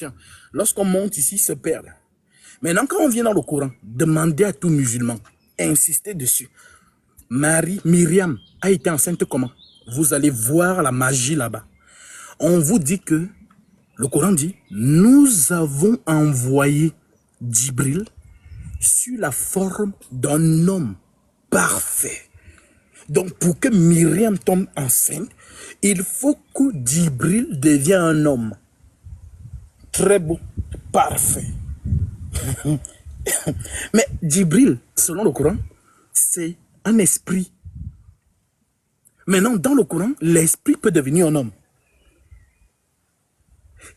chrétiens, lorsqu'on monte ici, se perdent. Maintenant, quand on vient dans le Coran, demandez à tout musulman, insistez dessus. Myriam a été enceinte comment? Vous allez voir la magie là-bas. On vous dit que, le Coran dit, nous avons envoyé Djibril sur la forme d'un homme parfait. Donc, pour que Myriam tombe enceinte, il faut que Djibril devienne un homme. Très beau, parfait. Mais Djibril, selon le Coran, c'est un esprit. Maintenant, dans le Coran, l'esprit peut devenir un homme.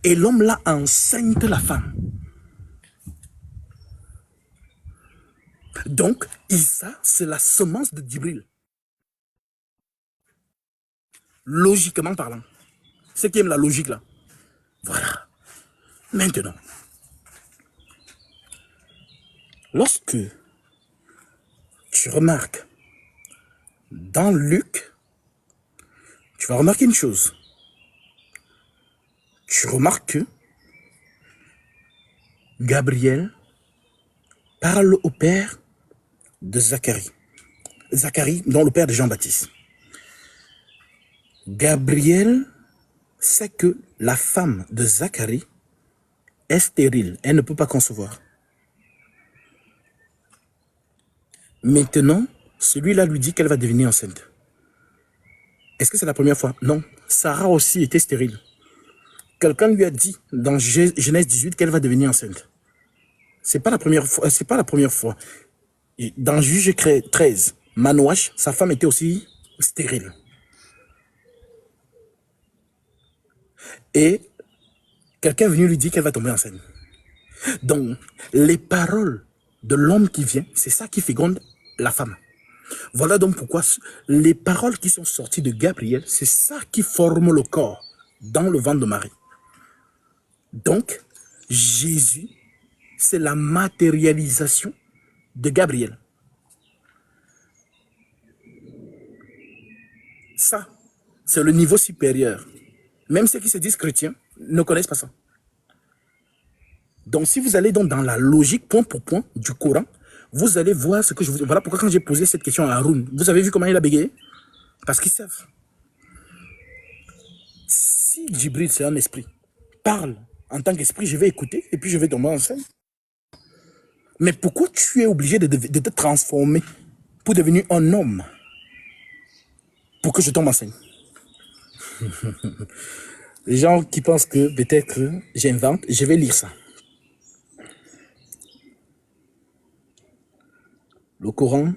Et l'homme là enceinte la femme. Donc, Issa, c'est la semence de Djibril. Logiquement parlant. Ceux qui aiment la logique là. Voilà. Maintenant, lorsque tu remarques dans Luc, tu vas remarquer une chose. Tu remarques que Gabriel parle au père de Zacharie. Zacharie, dont le père de Jean-Baptiste. Gabriel sait que la femme de Zacharie est stérile. Elle ne peut pas concevoir. Maintenant, celui-là lui dit qu'elle va devenir enceinte. Est-ce que c'est la première fois? Non. Sarah aussi était stérile. Quelqu'un lui a dit dans Genèse 18 qu'elle va devenir enceinte. C'est pas la première fois. C'est pas la première fois. Dans Juge 13, Manoach, sa femme était aussi stérile. Et quelqu'un est venu lui dire qu'elle va tomber enceinte. Donc, les paroles de l'homme qui vient, c'est ça qui féconde la femme. Voilà donc pourquoi les paroles qui sont sorties de Gabriel, c'est ça qui forme le corps dans le ventre de Marie. Donc, Jésus, c'est la matérialisation de Gabriel. Ça, c'est le niveau supérieur. Même ceux qui se disent chrétiens ne connaissent pas ça. Donc, si vous allez donc dans la logique point pour point du Coran, vous allez voir ce que je vous dis. Voilà pourquoi quand j'ai posé cette question à Haroun, vous avez vu comment il a bégayé? Parce qu'ils savent. Si Djibril, c'est un esprit, parle en tant qu'esprit, je vais écouter et puis je vais tomber enceinte. Mais pourquoi tu es obligé de te transformer pour devenir un homme pour que je tombe enceinte? Les gens qui pensent que peut-être j'invente, je vais lire ça. Le Coran.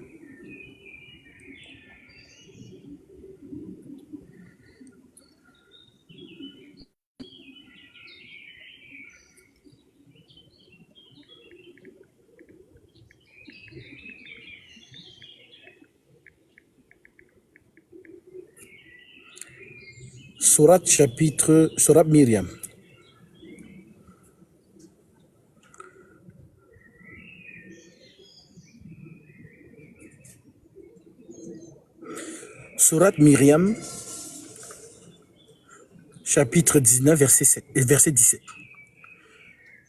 Sourate Myriam. Sourate Myriam, chapitre 19, verset 17.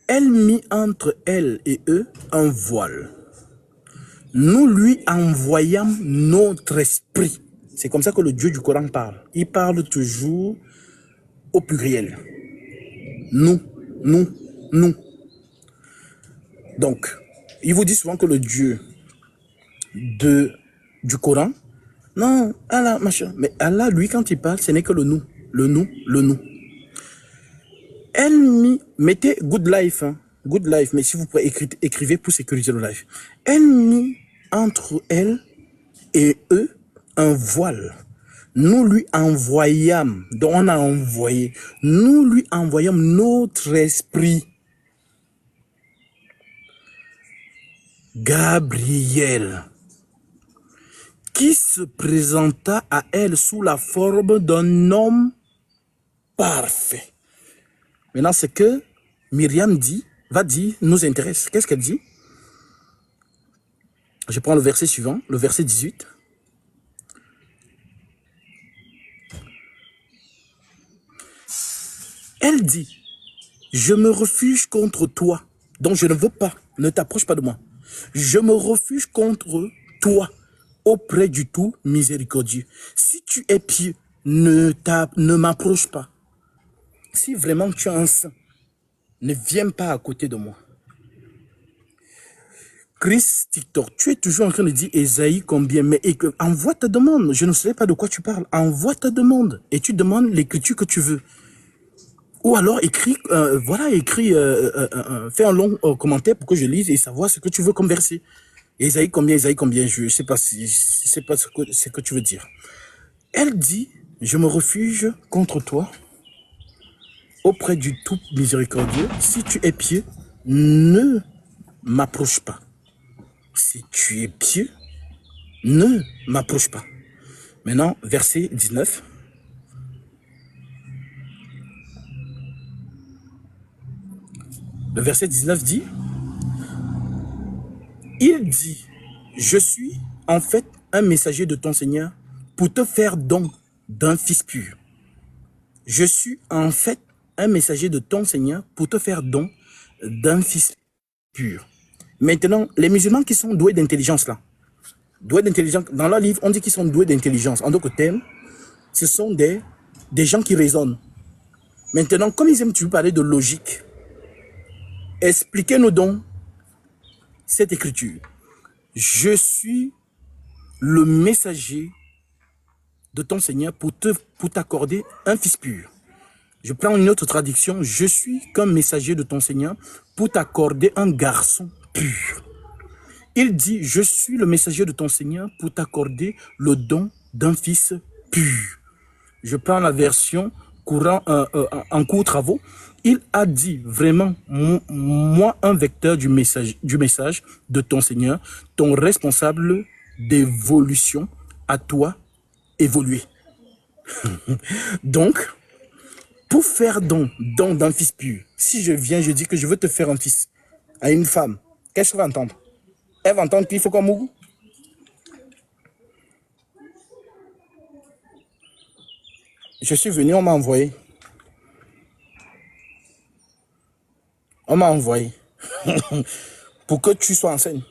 Elle mit entre elle et eux un voile. Nous lui envoyâmes notre esprit. C'est comme ça que le Dieu du Coran parle. Il parle toujours au pluriel. Nous. Donc, il vous dit souvent que le Dieu du Coran, non, Allah, machin. Mais Allah, lui, quand il parle, ce n'est que le nous. Le nous. Elle mettez good life, hein. Good life, mais si vous pouvez écrivez pour sécuriser le life. Elle mit entre elle et eux un voile. Nous lui envoyâmes, donc on a envoyé, nous lui envoyâmes notre esprit. Gabriel, qui se présenta à elle sous la forme d'un homme parfait. Maintenant, ce que Myriam va dire, nous intéresse. Qu'est-ce qu'elle dit? Je prends le verset suivant, le verset 18. Elle dit, je me refuge contre toi. Donc je ne veux pas, ne t'approche pas de moi. Je me refuge contre toi auprès du tout miséricordieux. Si tu es pieux, ne m'approche pas. Si vraiment tu es un saint, ne viens pas à côté de moi. Chris TikTok, tu es toujours en train de dire Esaïe combien, mais envoie ta demande. Je ne sais pas de quoi tu parles. Envoie ta demande et tu demandes l'écriture que tu veux. Ou alors écris, fais un long commentaire pour que je lise et savoir ce que tu veux comme verset. Esaïe combien, je ne sais pas si c'est pas ce que tu veux dire. Elle dit, je me refuge contre toi auprès du tout miséricordieux. Si tu es pieux, ne m'approche pas. Si tu es pieux, ne m'approche pas. Maintenant, verset 19. Le verset 19 dit, il dit, je suis en fait un messager de ton Seigneur pour te faire don d'un fils pur. Je suis en fait un messager de ton Seigneur pour te faire don d'un fils pur. Maintenant, les musulmans qui sont doués d'intelligence là, doués d'intelligence, dans leur livre, on dit qu'ils sont doués d'intelligence. En d'autres termes, ce sont des gens qui raisonnent. Maintenant, comme ils aiment toujours parler de logique, expliquez-nous donc cette écriture. Je suis le messager de ton Seigneur pour t'accorder un fils pur. Je prends une autre traduction. Je suis qu'un messager de ton Seigneur pour t'accorder un garçon pur. Il dit, je suis le messager de ton Seigneur pour t'accorder le don d'un fils pur. Je prends la version courant en cours travaux. Il a dit vraiment, moi, un vecteur du message de ton Seigneur, ton responsable d'évolution, à toi évoluer. Donc, pour faire don d'un fils pur, si je viens, je dis que je veux te faire un fils à une femme, qu'est-ce qu'elle va entendre? Elle va entendre qu'il faut qu'on mourre. Je suis venu, on m'a envoyé. On m'a envoyé pour que tu sois enceinte.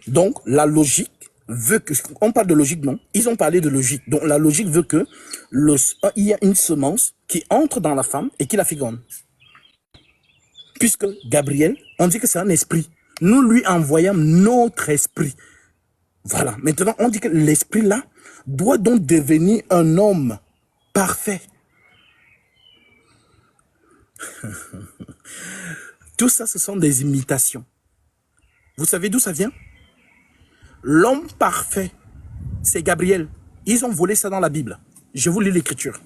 Donc, la logique veut que... On parle de logique, non? Ils ont parlé de logique. Donc, la logique veut que il y a une semence qui entre dans la femme et qui la féconde. Puisque Gabriel, on dit que c'est un esprit. Nous lui envoyons notre esprit. Voilà. Maintenant, on dit que l'esprit là doit donc devenir un homme parfait. Tout ça, ce sont des imitations. Vous savez d'où ça vient? L'homme parfait, c'est Gabriel. Ils ont volé ça dans la Bible. Je vous lis l'écriture.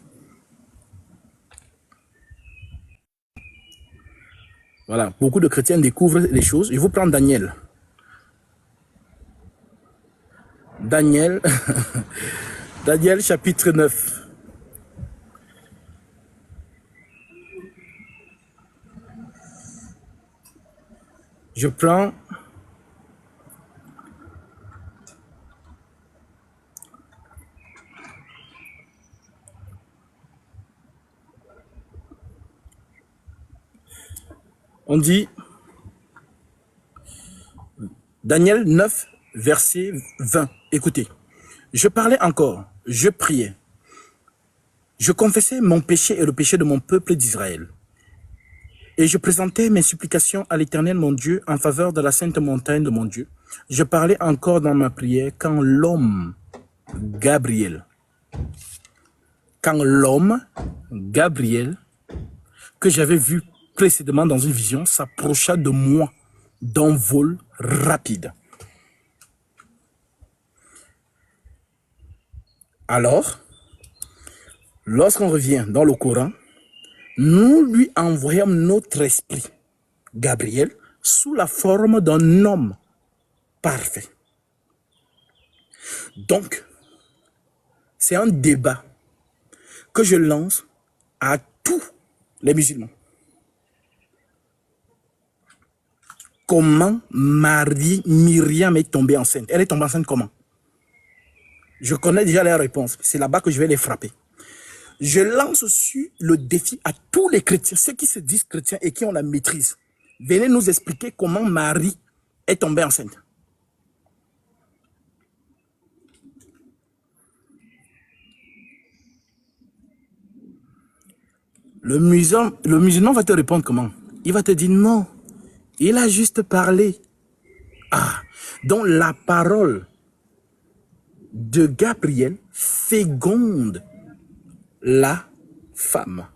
Voilà, beaucoup de chrétiens découvrent les choses. Je vous prends Daniel. Daniel, Daniel chapitre 9. Je prends on dit Daniel 9, verset 20. Écoutez, je parlais encore, je priais. Je confessais mon péché et le péché de mon peuple d'Israël. Et je présentais mes supplications à l'Éternel mon Dieu en faveur de la sainte montagne de mon Dieu. Je parlais encore dans ma prière quand l'homme Gabriel, que j'avais vu précédemment dans une vision, s'approcha de moi d'un vol rapide. Alors, lorsqu'on revient dans le Coran, nous lui envoyons notre esprit, Gabriel, sous la forme d'un homme parfait. Donc, c'est un débat que je lance à tous les musulmans. Comment Myriam est tombée enceinte? Elle est tombée enceinte comment? Je connais déjà les réponses. C'est là-bas que je vais les frapper. Je lance aussi le défi à tous les chrétiens, ceux qui se disent chrétiens et qui ont la maîtrise. Venez nous expliquer comment Marie est tombée enceinte. Le musulman va te répondre comment? Il va te dire non, il a juste parlé. Ah, donc la parole de Gabriel féconde la femme.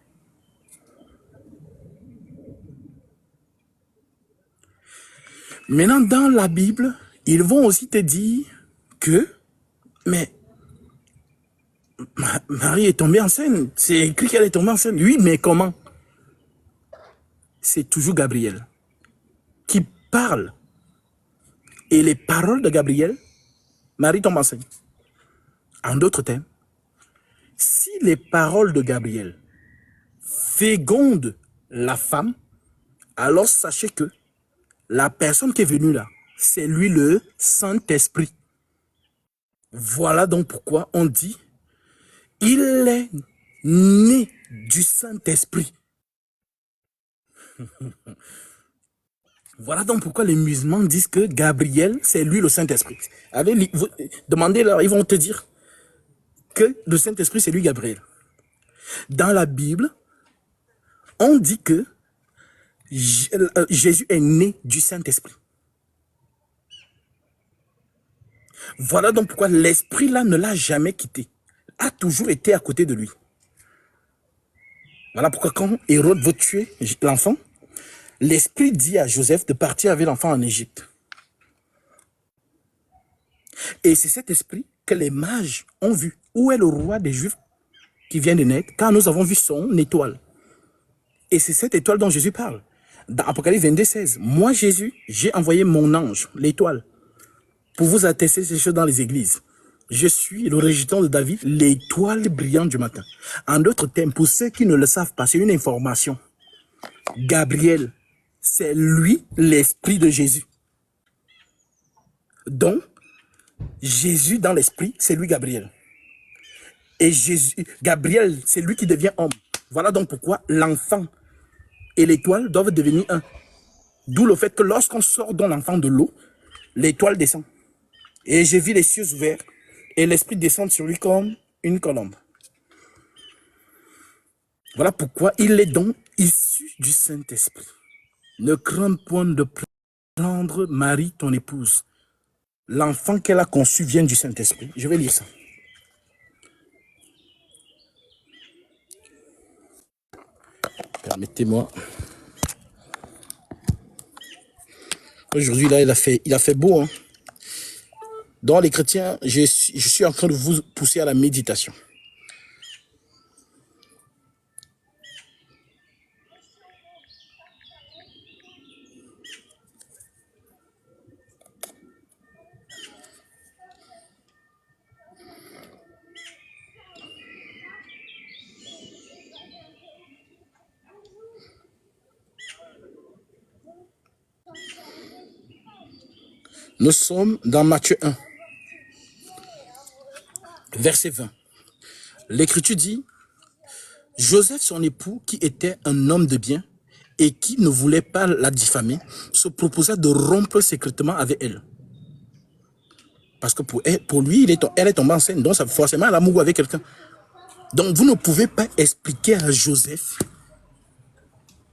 Maintenant, dans la Bible, ils vont aussi te dire que, mais Marie est tombée enceinte. C'est écrit qu'elle est tombée enceinte. Oui, mais comment? C'est toujours Gabriel qui parle. Et les paroles de Gabriel, Marie tombe enceinte. En d'autres termes, si les paroles de Gabriel fécondent la femme, alors sachez que la personne qui est venue là, c'est lui le Saint-Esprit. Voilà donc pourquoi on dit, il est né du Saint-Esprit. Voilà donc pourquoi les musulmans disent que Gabriel, c'est lui le Saint-Esprit. Demandez-leur, ils vont te dire que le Saint-Esprit, c'est lui Gabriel. Dans la Bible, on dit que Jésus est né du Saint-Esprit. Voilà donc pourquoi l'Esprit là ne l'a jamais quitté. A toujours été à côté de lui. Voilà pourquoi quand Hérode veut tuer l'enfant, l'Esprit dit à Joseph de partir avec l'enfant en Égypte. Et c'est cet esprit que les mages ont vu. Où est le roi des Juifs qui vient de naître? Car nous avons vu son étoile. Et c'est cette étoile dont Jésus parle. Dans Apocalypse 22, 16. Moi, Jésus, j'ai envoyé mon ange, l'étoile, pour vous attester ces choses dans les églises. Je suis le régent de David, l'étoile brillante du matin. En d'autres termes, pour ceux qui ne le savent pas, c'est une information. Gabriel, c'est lui l'esprit de Jésus. Donc, Jésus dans l'esprit, c'est lui Gabriel. Et Gabriel, c'est lui qui devient homme. Voilà donc pourquoi l'enfant et l'étoile doivent devenir un. D'où le fait que lorsqu'on sort dans l'enfant de l'eau, l'étoile descend. Et j'ai vu les cieux ouverts et l'esprit descend sur lui comme une colombe. Voilà pourquoi il est donc issu du Saint-Esprit. Ne crains point de prendre Marie, ton épouse. L'enfant qu'elle a conçu vient du Saint-Esprit. Je vais lire ça. Permettez-moi. Aujourd'hui, là, il a fait beau. Hein? Donc, les chrétiens, je suis en train de vous pousser à la méditation. Nous sommes dans Matthieu 1, verset 20. L'Écriture dit, Joseph, son époux, qui était un homme de bien et qui ne voulait pas la diffamer, se proposa de rompre secrètement avec elle. Parce que pour lui, elle est tombée enceinte, donc ça, forcément, elle a mouru avec quelqu'un. Donc, vous ne pouvez pas expliquer à Joseph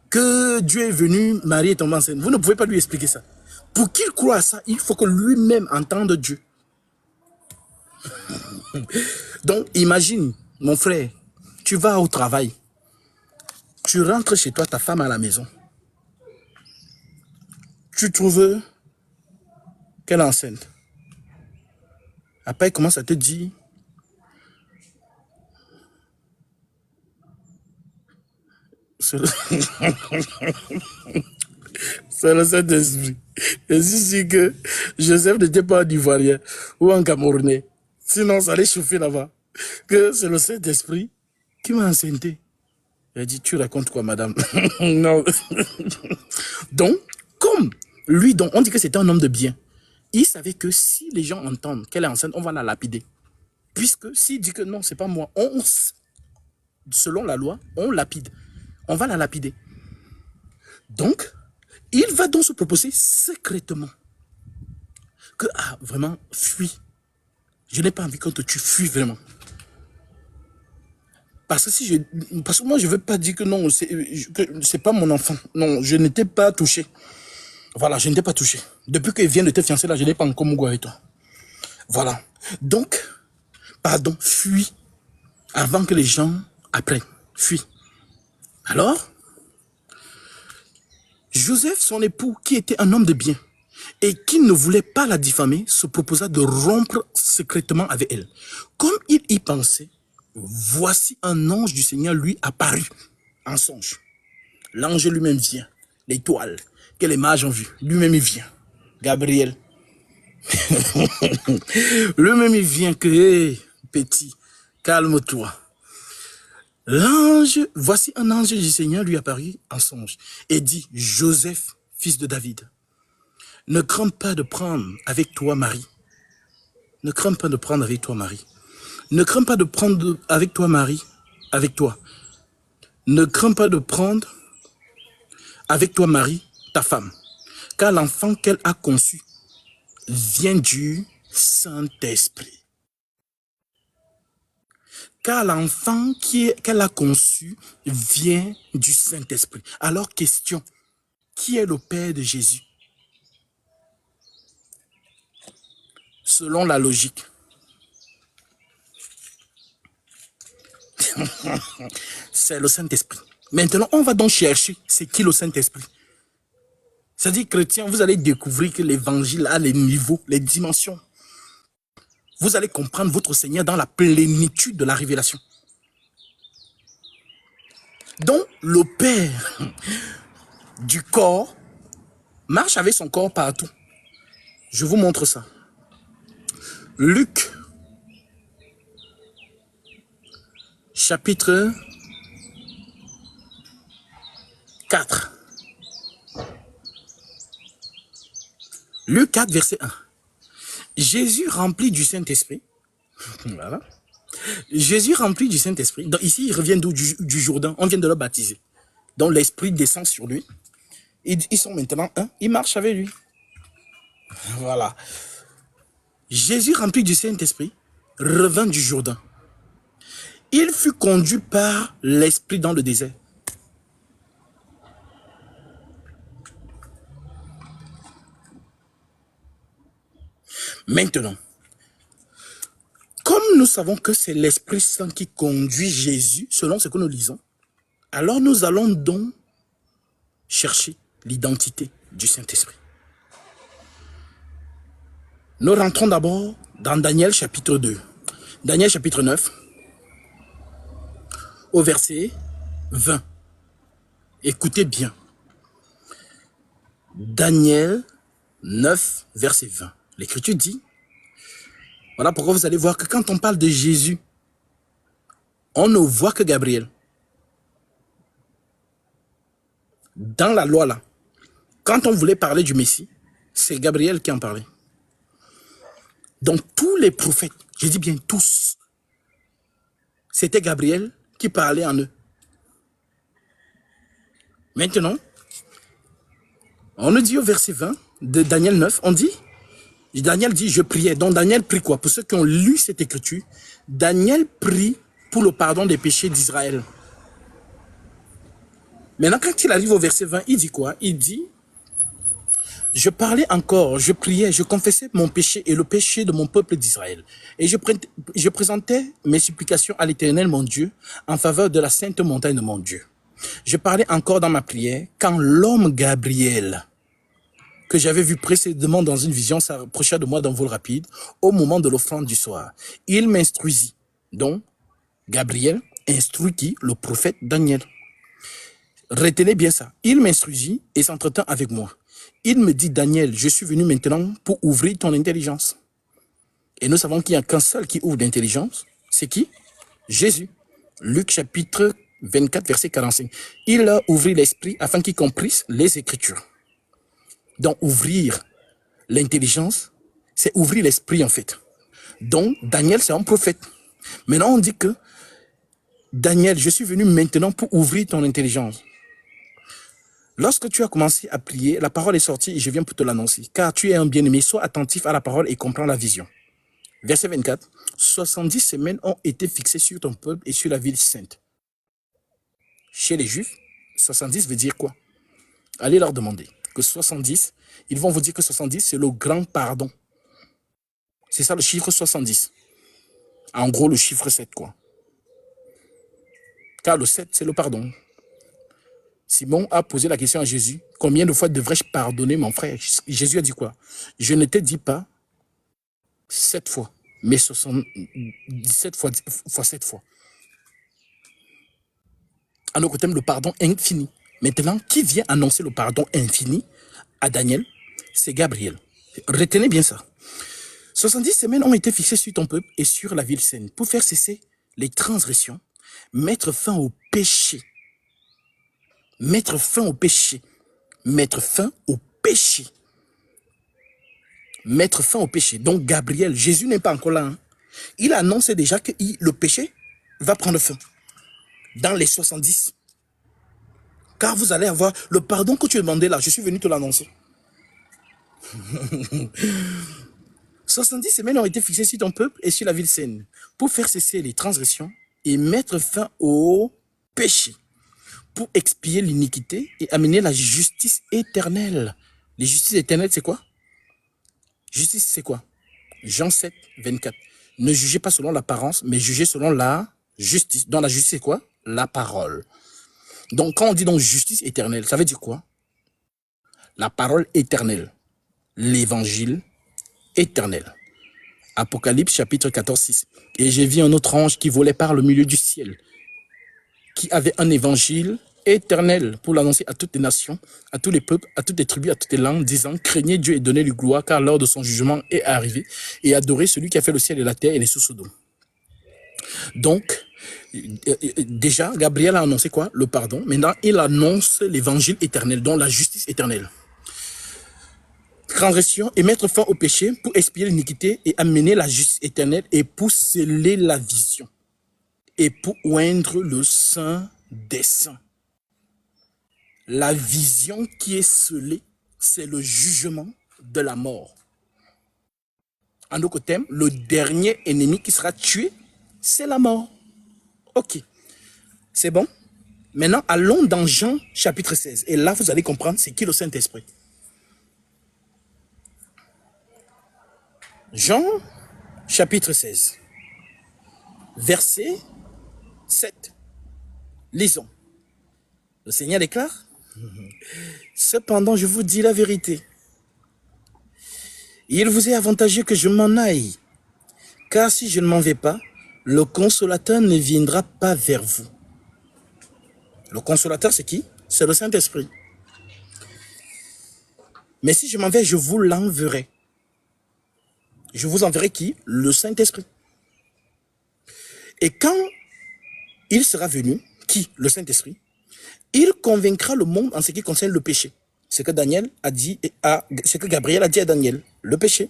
que Dieu est venu, Marie est tombée enceinte. Vous ne pouvez pas lui expliquer ça. Pour qu'il croie à ça, il faut que lui-même entende Dieu. Donc, imagine, mon frère, tu vas au travail. Tu rentres chez toi, ta femme à la maison. Tu trouves qu'elle est enceinte. Après, elle commence à te dire, c'est le Saint-Esprit. Et si que Joseph n'était pas un Ivoirien ou un Camerounais, sinon ça allait chauffer là-bas, que c'est le Saint-Esprit qui m'a enceinté. Elle dit, tu racontes quoi, madame? Non. Donc, comme lui, donc, on dit que c'était un homme de bien. Il savait que si les gens entendent qu'elle est enceinte, on va la lapider. Puisque s'il dit que non, c'est pas moi, selon la loi, on lapide. On va la lapider. Donc, il va donc se proposer secrètement que, vraiment, fuis. Je n'ai pas envie qu'on te tue, fuis vraiment. Parce que moi, je ne veux pas dire que non, c'est pas mon enfant. Non, je n'étais pas touché. Voilà, je n'étais pas touché. Depuis qu'il vient de te fiancer là, je n'ai pas encore mon goût avec toi. Voilà. Donc, pardon, fuis avant que les gens apprennent. Fuis. Alors, Joseph, son époux, qui était un homme de bien et qui ne voulait pas la diffamer, se proposa de rompre secrètement avec elle. Comme il y pensait, voici un ange du Seigneur lui apparut en songe. L'ange lui-même vient, l'étoile que les mages ont vue, lui-même il vient. Gabriel. Lui-même il vient que, hey, petit, calme-toi. Voici un ange du Seigneur lui apparut en songe et dit, Joseph, fils de David, ne crains pas de prendre avec toi Marie. Ne crains pas de prendre avec toi Marie. Ne crains pas de prendre avec toi Marie, avec toi. Ne crains pas de prendre avec toi Marie, ta femme, car l'enfant qu'elle a conçu vient du Saint-Esprit. Car l'enfant qu'elle a conçu vient du Saint-Esprit. Alors, question, qui est le Père de Jésus? Selon la logique. C'est le Saint-Esprit. Maintenant, on va donc chercher c'est qui le Saint-Esprit. C'est-à-dire, chrétien, vous allez découvrir que l'évangile a les niveaux, les dimensions. Vous allez comprendre votre Seigneur dans la plénitude de la révélation. Donc, le Père du corps marche avec son corps partout. Je vous montre ça. Luc, chapitre 4. Luc 4, verset 1. Jésus rempli du Saint-Esprit. Voilà. Jésus rempli du Saint-Esprit. Ici, il revient d'où? Du Jourdain. On vient de le baptiser. Donc, l'Esprit descend sur lui. Ils sont maintenant un. Ils marchent avec lui. Voilà. Jésus rempli du Saint-Esprit revint du Jourdain. Il fut conduit par l'Esprit dans le désert. Maintenant, comme nous savons que c'est l'Esprit Saint qui conduit Jésus, selon ce que nous lisons, alors nous allons donc chercher l'identité du Saint-Esprit. Nous rentrons d'abord dans Daniel chapitre 2. Daniel chapitre 9, au verset 20. Écoutez bien. Daniel 9, verset 20. L'Écriture dit, voilà pourquoi vous allez voir que quand on parle de Jésus, on ne voit que Gabriel. Dans la loi là, quand on voulait parler du Messie, c'est Gabriel qui en parlait. Donc tous les prophètes, je dis bien tous, c'était Gabriel qui parlait en eux. Maintenant, on nous dit au verset 20 de Daniel 9, on dit, Daniel dit, je priais. Donc Daniel prie quoi? Pour ceux qui ont lu cette écriture, Daniel prie pour le pardon des péchés d'Israël. Maintenant, quand il arrive au verset 20, il dit quoi? Il dit, je parlais encore, je priais, je confessais mon péché et le péché de mon peuple d'Israël. Et je présentais mes supplications à l'Éternel, mon Dieu, en faveur de la sainte montagne de mon Dieu. Je parlais encore dans ma prière quand l'homme Gabriel, que j'avais vu précédemment dans une vision, s'approcha de moi d'un vol rapide au moment de l'offrande du soir. Il m'instruisit. Donc, Gabriel instruit qui? Le prophète Daniel. Retenez bien ça. Il m'instruisit et s'entretint avec moi. Il me dit, Daniel, je suis venu maintenant pour ouvrir ton intelligence. Et nous savons qu'il n'y a qu'un seul qui ouvre l'intelligence. C'est qui? Jésus. Luc chapitre 24, verset 45. Il a ouvert l'esprit afin qu'il comprisse les Écritures. Donc, ouvrir l'intelligence, c'est ouvrir l'esprit en fait. Donc, Daniel, c'est un prophète. Maintenant, on dit que Daniel, je suis venu maintenant pour ouvrir ton intelligence. Lorsque tu as commencé à prier, la parole est sortie et je viens pour te l'annoncer. Car tu es un bien-aimé, sois attentif à la parole et comprends la vision. Verset 24. 70 semaines ont été fixées sur ton peuple et sur la ville sainte. Chez les Juifs, 70 veut dire quoi? Allez leur demander que 70, ils vont vous dire que 70, c'est le grand pardon. C'est ça le chiffre 70. En gros, le chiffre 7, quoi. Car le 7, c'est le pardon. Simon a posé la question à Jésus. Combien de fois devrais-je pardonner mon frère? Jésus a dit quoi? Je ne te dis pas 7 fois, mais 77 fois 7 fois. En autre terme, le pardon infini. Maintenant, qui vient annoncer le pardon infini à Daniel? C'est Gabriel. Retenez bien ça. 70 semaines ont été fixées sur ton peuple et sur la ville sainte pour faire cesser les transgressions, mettre fin au péché. Mettre fin au péché. Mettre fin au péché. Mettre fin au péché. Donc Gabriel, Jésus n'est pas encore là. Hein. Il a annoncé déjà que le péché va prendre fin. Dans les 70. Car vous allez avoir le pardon que tu demandais là. Je suis venu te l'annoncer. 70 semaines ont été fixées sur ton peuple et sur la ville sainte pour faire cesser les transgressions et mettre fin au péché, pour expier l'iniquité et amener la justice éternelle. La justice éternelle, c'est quoi? Justice, c'est quoi? Jean 7, 24. Ne jugez pas selon l'apparence, mais jugez selon la justice. Dans la justice, c'est quoi? La parole. Donc, quand on dit donc justice éternelle, ça veut dire quoi? La parole éternelle. L'évangile éternel. Apocalypse chapitre 14, 6. Et j'ai vu un autre ange qui volait par le milieu du ciel, qui avait un évangile éternel pour l'annoncer à toutes les nations, à tous les peuples, à toutes les tribus, à toutes les langues, disant, craignez Dieu et donnez-lui gloire, car l'heure de son jugement est arrivée, et adorez celui qui a fait le ciel et la terre et les sources d'eau. Donc, déjà, Gabriel a annoncé quoi? Le pardon. Maintenant, il annonce l'évangile éternel, donc la justice éternelle. Transgression et mettre fin au péché pour expier l'iniquité et amener la justice éternelle et pour sceller la vision et pour oindre le Saint des saints. La vision qui est scellée, c'est le jugement de la mort. En d'autres termes, le dernier ennemi qui sera tué, c'est la mort. Ok, c'est bon? Maintenant, allons dans Jean chapitre 16. Et là, vous allez comprendre c'est qui le Saint-Esprit. Jean chapitre 16, verset 7. Lisons. Le Seigneur déclare, « Cependant, je vous dis la vérité. Il vous est avantageux que je m'en aille, car si je ne m'en vais pas, le Consolateur ne viendra pas vers vous. » Le Consolateur, c'est qui? C'est le Saint-Esprit. « Mais si je m'en vais, je vous l'enverrai. » Je vous enverrai qui? Le Saint-Esprit. Et quand il sera venu, qui? Le Saint-Esprit, il convaincra le monde en ce qui concerne le péché. Ce que Daniel a dit ce que Gabriel a dit à Daniel, le péché.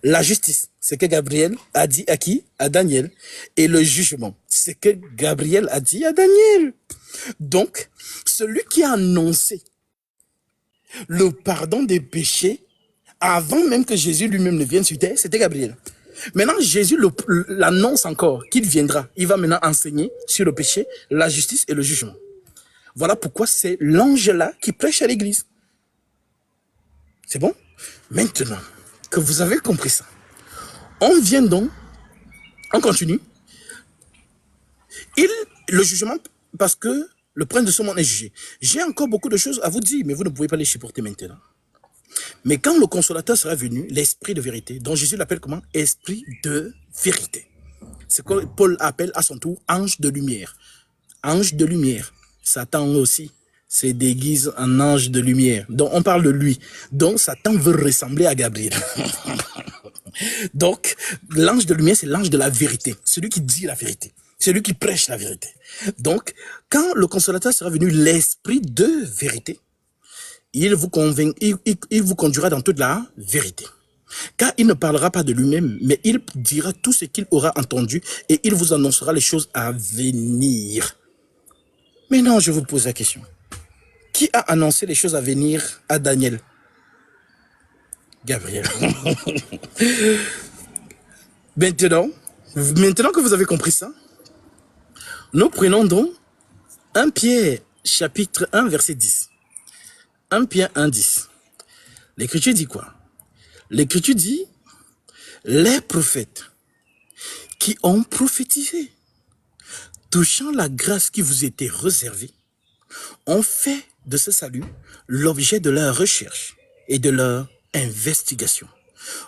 La justice, ce que Gabriel a dit à qui? À Daniel. Et le jugement, ce que Gabriel a dit à Daniel. Donc, celui qui a annoncé le pardon des péchés, avant même que Jésus lui-même ne vienne sur terre, c'était Gabriel. Maintenant, Jésus l'annonce encore qu'il viendra. Il va maintenant enseigner sur le péché, la justice et le jugement. Voilà pourquoi c'est l'ange-là qui prêche à l'église. C'est bon? Maintenant que vous avez compris ça, on vient donc, on continue. Le jugement, parce que le prince de ce monde est jugé. J'ai encore beaucoup de choses à vous dire, mais vous ne pouvez pas les supporter maintenant. Mais quand le consolateur sera venu, l'esprit de vérité, dont Jésus l'appelle comment? Esprit de vérité. C'est ce que Paul appelle à son tour ange de lumière. Ange de lumière. Satan aussi se déguise en ange de lumière. Donc on parle de lui. Donc Satan veut ressembler à Gabriel. Donc l'ange de lumière, c'est l'ange de la vérité. Celui qui dit la vérité. Celui qui prêche la vérité. Donc quand le consolateur sera venu, l'esprit de vérité, il vous conduira dans toute la vérité. Car il ne parlera pas de lui-même, mais il dira tout ce qu'il aura entendu et il vous annoncera les choses à venir. Maintenant, je vous pose la question. Qui a annoncé les choses à venir à Daniel? Gabriel. Maintenant que vous avez compris ça, nous prenons donc 1 Pierre chapitre 1 verset 10. 1 Pierre 1, 10. L'Écriture dit quoi? L'Écriture dit, les prophètes qui ont prophétisé, touchant la grâce qui vous était réservée, ont fait de ce salut l'objet de leur recherche et de leur investigation,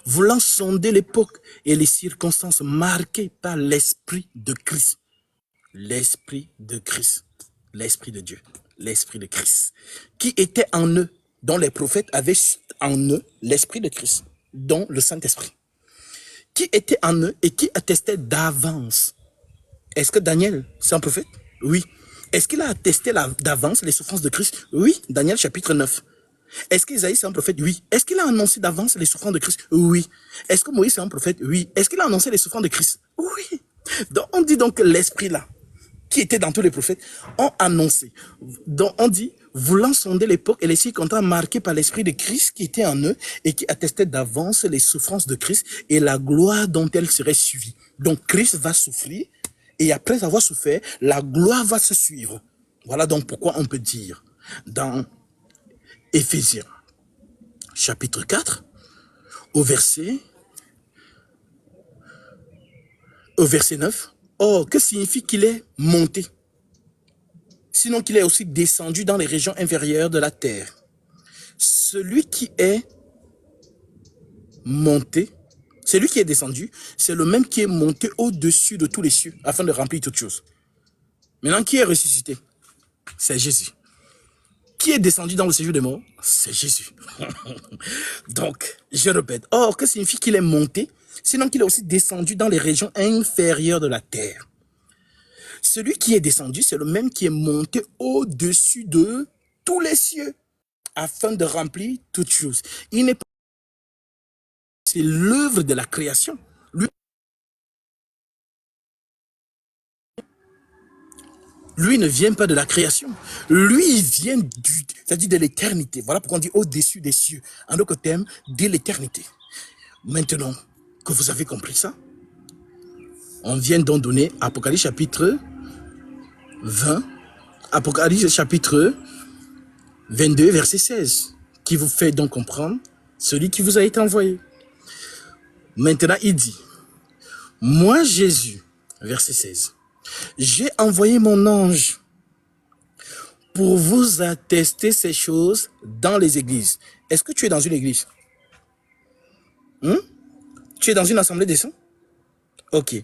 voulant sonder l'époque et les circonstances marquées par l'Esprit de Christ. L'Esprit de Christ, l'Esprit de Dieu, l'Esprit de Christ, qui était en eux, dont les prophètes avaient en eux l'Esprit de Christ, dont le Saint-Esprit, qui était en eux et qui attestait d'avance. Est-ce que Daniel, c'est un prophète? Oui. Est-ce qu'il a attesté d'avance les souffrances de Christ? Oui, Daniel chapitre 9. Est-ce qu'Isaïe c'est un prophète? Oui. Est-ce qu'il a annoncé d'avance les souffrances de Christ? Oui. Est-ce que Moïse c'est un prophète? Oui. Est-ce qu'il a annoncé les souffrances de Christ? Oui. Donc on dit donc que l'Esprit là, qui était dans tous les prophètes, ont annoncé. Donc on dit, voulant sonder l'époque et les circonstances marqués par l'Esprit de Christ qui était en eux et qui attestait d'avance les souffrances de Christ et la gloire dont elles seraient suivies. Donc Christ va souffrir et après avoir souffert, la gloire va se suivre. Voilà donc pourquoi on peut dire dans Éphésiens chapitre 4 au verset 9. Or, que signifie qu'il est monté? Sinon qu'il est aussi descendu dans les régions inférieures de la terre. Celui qui est monté, celui qui est descendu, c'est le même qui est monté au-dessus de tous les cieux, afin de remplir toutes choses. Maintenant, qui est ressuscité? C'est Jésus. Qui est descendu dans le séjour des morts? C'est Jésus. Donc, je répète. Or, que signifie qu'il est monté? Sinon qu'il est aussi descendu dans les régions inférieures de la terre. Celui qui est descendu, c'est le même qui est monté au-dessus de tous les cieux, afin de remplir toutes choses. Il n'est pas... C'est l'œuvre de la création. Lui ne vient pas de la création. Lui, il vient c'est-à-dire de l'éternité. Voilà pourquoi on dit au-dessus des cieux. En d'autres termes, de l'éternité. Maintenant que vous avez compris ça, on vient donc donner Apocalypse chapitre 20, Apocalypse chapitre 22, verset 16, qui vous fait donc comprendre celui qui vous a été envoyé. Maintenant, il dit, moi Jésus, verset 16, j'ai envoyé mon ange pour vous attester ces choses dans les églises. Est-ce que tu es dans une église? Tu es dans une assemblée des saints? Ok.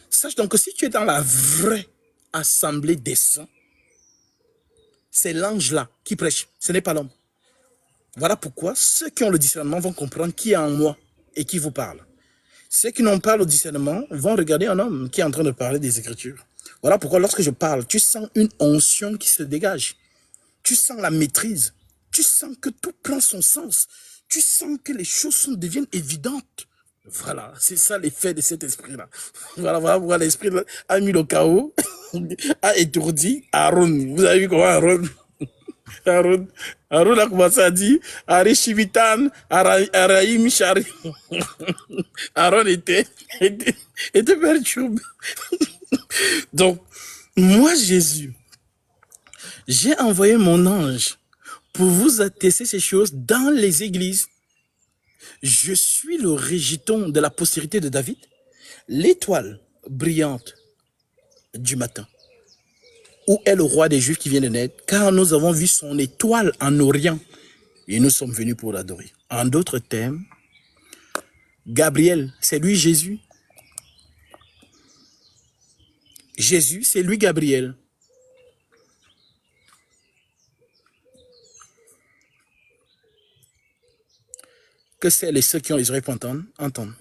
Sache donc que si tu es dans la vraie assemblée des saints, c'est l'ange là qui prêche, ce n'est pas l'homme. Voilà pourquoi ceux qui ont le discernement vont comprendre qui est en moi et qui vous parle. Ceux qui n'ont pas le discernement vont regarder un homme qui est en train de parler des Écritures. Voilà pourquoi lorsque je parle, tu sens une onction qui se dégage. Tu sens la maîtrise. Tu sens que tout prend son sens. Tu sens que les choses deviennent évidentes. Voilà, c'est ça l'effet de cet esprit-là. Voilà pourquoi l'esprit a mis le chaos, a étourdi Aaron. Vous avez vu comment Aaron a commencé à dire Ari Shivitan, Araïm Shari. Aaron était perturbé. Donc, moi, Jésus, j'ai envoyé mon ange pour vous attester ces choses dans les églises. Je suis le régiton de la postérité de David, l'étoile brillante du matin. Où est le roi des Juifs qui vient de naître? Car nous avons vu son étoile en Orient et nous sommes venus pour l'adorer. En d'autres termes, Gabriel, c'est lui Jésus. Jésus, c'est lui Gabriel. Que c'est les ceux qui ont les oreilles pour entendre?